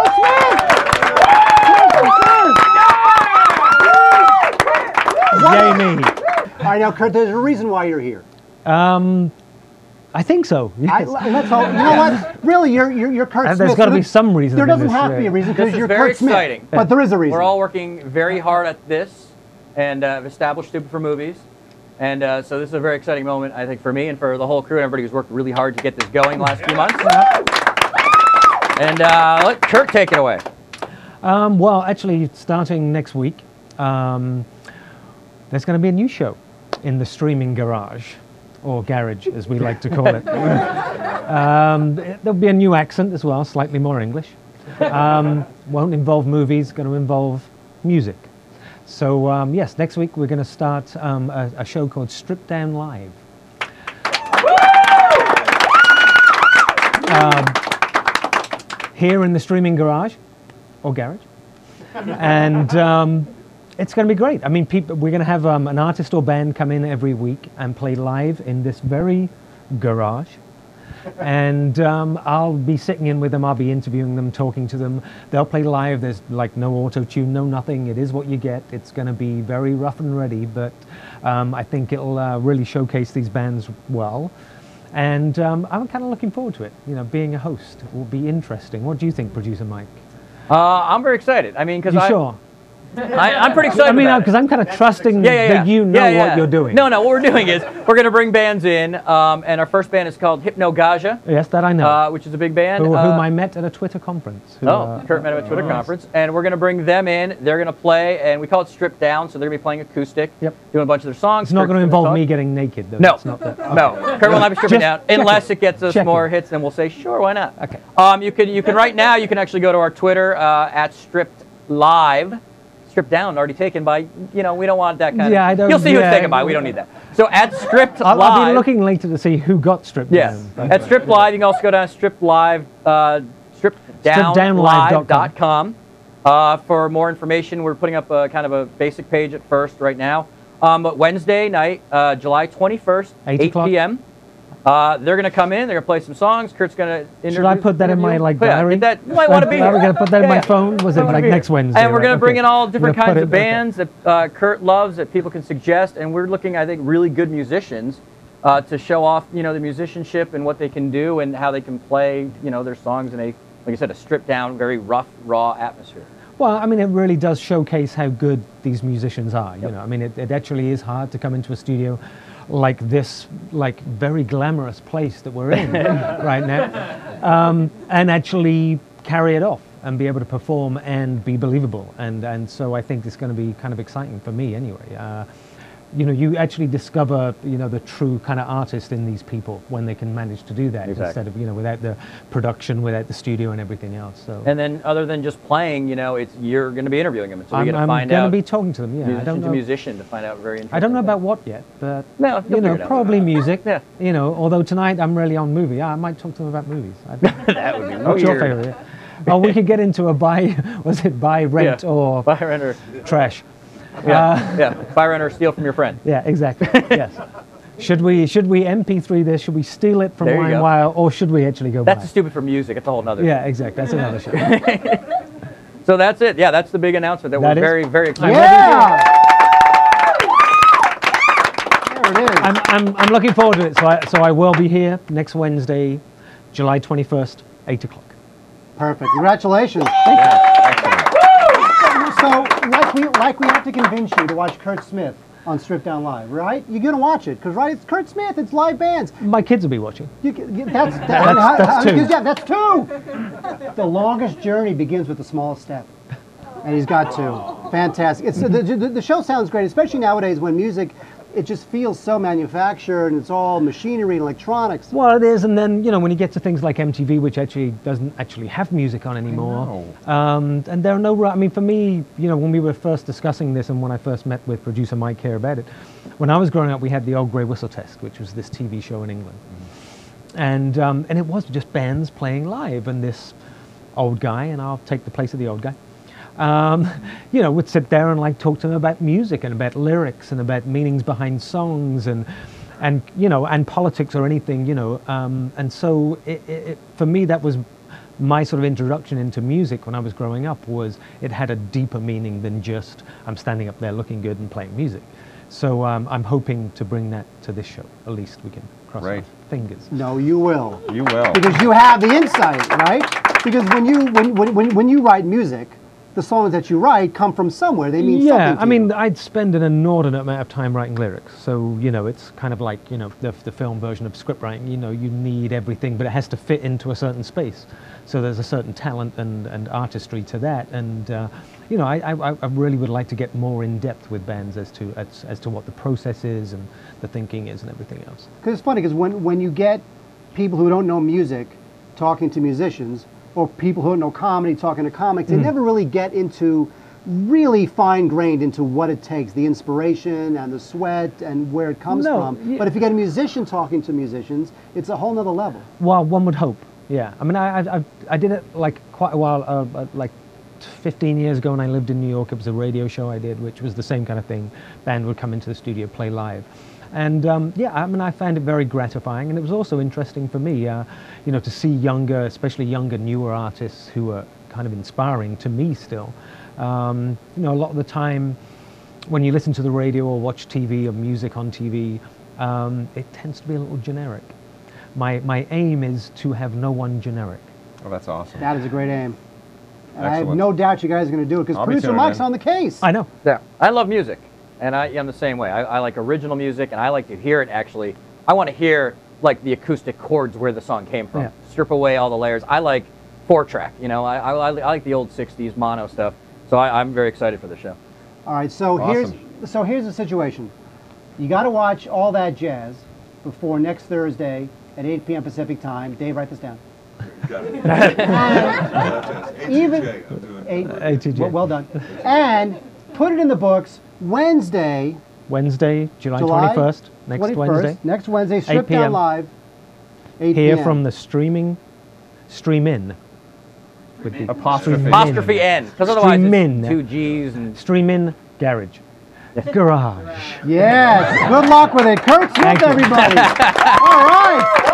Curt Smith! Yay me. All right, now, Curt, there's a reason why you're here. I think so. Yes. Let's hope. You know what? Really, you're Curt Smith. There's got to be some reason. There doesn't have to be a reason because you're Curt Smith. Very exciting. But there is a reason. We're all working very hard at this, and have established Stupid for Movies. And so this is a very exciting moment, I think, for me and for the whole crew and everybody who's worked really hard to get this going the last few months. And let Curt take it away. Well, actually, starting next week, there's going to be a new show in the streaming garage, or garage, as we like to call it. There'll be a new accent as well, slightly more English. Won't involve movies, going to involve music. So yes, next week we're going to start a show called Stripped Down Live. Here in the streaming garage, or garage. And it's going to be great. I mean, we're going to have an artist or band come in every week and play live in this very garage. And I'll be sitting in with them, I'll be interviewing them, talking to them. They'll play live, there's like no auto-tune, no nothing. It is what you get. It's going to be very rough and ready, but I think it'll really showcase these bands well. And I'm kind of looking forward to it. You know, being a host will be interesting. What do you think, Producer Mike? I'm very excited. I mean, because sure? I'm pretty excited. I mean, because I'm kind of trusting that you know what you're doing. No, what we're doing is we're going to bring bands in, and our first band is called Hyonogaja. Yes, that I know. Which is a big band. Whom I met at a Twitter conference. Curt met at a Twitter conference, and we're going to bring them in. They're going to play, and we call it Stripped Down, so they're going to be playing acoustic, doing a bunch of their songs. It's not going to involve me getting naked, though. No, not that. no. Curt will not be stripping down unless it gets us more hits. Then we'll say, sure, why not? Okay. You can right now. You can actually go to our Twitter at Stripped Live. Stripped Down, already taken by, we don't want that kind of... You'll see who's taken by, we don't need that. So at Stripped Live... I'll be looking later to see who got stripped down. At Stripped Live, you can also go down to Stripped Live, strippeddownlive.com. For more information, we're putting up a kind of a basic page at first right now. But Wednesday night, July 21st, 8 p.m., they're going to come in, they're going to play some songs. Curt's going to interview. Should I put that in my diary? You might want to be here. Are we going to put that in my phone? Was it like next Wednesday? And we're going to bring in all different kinds of bands that Curt loves, that people can suggest. And we're looking, I think, really good musicians to show off, the musicianship and what they can do and how they can play, their songs in a, like I said, a stripped down, very rough, raw atmosphere. Well, I mean, it really does showcase how good these musicians are. You know, I mean, it actually is hard to come into a studio like this, like very glamorous place that we're in right now, and actually carry it off and be able to perform and be believable. And so I think it's going to be kind of exciting for me anyway. You actually discover, the true kind of artist in these people when they can manage to do that instead of, without the production, without the studio and everything else. So. And then other than just playing, you're going to be interviewing them. So you get to find out. I'm going to be talking to them, yeah. Musician to musician to find out very interesting. I don't know about what yet, but, no, probably music. Yeah. Although tonight I'm really on movie. I might talk to them about movies. That would be weird. What's your favorite? Oh, we could get into a buy rent or buy, rent, or trash. Buy, rent, or steal from your friend. Yeah, exactly. Yes. Should we MP3 this? Should we steal it from LimeWire, or should we actually go? That's stupid for music. It's a whole nother. Yeah, exactly. That's another show. So that's it. Yeah, that's the big announcement that we're very, very excited. Yeah. There it is. I'm looking forward to it. So I will be here next Wednesday, July 21st, 8 o'clock. Perfect. Congratulations. Thank you. Excellent. So, like we have to convince you to watch Curt Smith on Stripped Down Live, right? You're going to watch it, because, right, it's Curt Smith, it's live bands. My kids will be watching. That's two. Yeah, that's two. The longest journey begins with the smallest step. And he's got two. Fantastic. It's, the show sounds great, especially nowadays when music, it just feels so manufactured and it's all machinery and electronics. Well, it is, and then, when you get to things like MTV, which actually doesn't actually have music on anymore. And there are no, I mean, for me, when we were first discussing this and when I first met with producer Mike here about it, when I was growing up, we had the Old Grey Whistle Test, which was this TV show in England. And it was just bands playing live, and this old guy, and I'll take the place of the old guy, would sit there and talk to them about music and about lyrics and about meanings behind songs and politics or anything, and so for me that was my sort of introduction into music when I was growing up was it had a deeper meaning than just I'm standing up there looking good and playing music. So I'm hoping to bring that to this show. At least we can cross our fingers. No, you will. You will. Because you have the insight, right? Because when you write music, the songs that you write come from somewhere. They mean something to you. I mean, I'd spend an inordinate amount of time writing lyrics. So, you know, it's kind of like, you know, the film version of script writing. You know, you need everything, but it has to fit into a certain space. So there's a certain talent and artistry to that. And, you know, I really would like to get more in depth with bands as to what the process is and the thinking is and everything else. Because it's funny, because when you get people who don't know music talking to musicians, or people who don't know comedy talking to comics, they never really get into really fine-grained into what it takes, the inspiration and the sweat and where it comes from. But if you get a musician talking to musicians, it's a whole nother level. Well, one would hope, yeah. I mean, I did it like quite a while, like 15 years ago when I lived in New York. It was a radio show I did, which was the same kind of thing. Band would come into the studio, play live. And yeah, I mean, I found it very gratifying, and it was also interesting for me, you know, to see younger, especially younger, newer artists who are kind of inspiring to me still. You know, a lot of the time when you listen to the radio or watch TV or music on TV, it tends to be a little generic. My aim is to have no one generic. Oh, that's awesome. That is a great aim. And I have no doubt you guys are going to do it, because producer Mike's on the case. I know. Yeah, I love music. And I am the same way. I like original music, and I like to hear it actually. I want to hear like the acoustic chords where the song came from. Yeah. Strip away all the layers. I like 4-track, you know. I like the old 60s mono stuff. So I'm very excited for the show. All right, so here's the situation. You got to watch All That Jazz before next Thursday at 8 p.m. Pacific time. Dave, write this down. Got it. ATJ. Well done. And put it in the books. Wednesday, July 21st, next Wednesday, Strip Down Live, 8 Here p.m. from the Stream In. With the apostrophe N. Because otherwise it's 2 G's. And Stream In Garage. Garage. Yes. Good luck with it. Curt Smith, everybody. All right.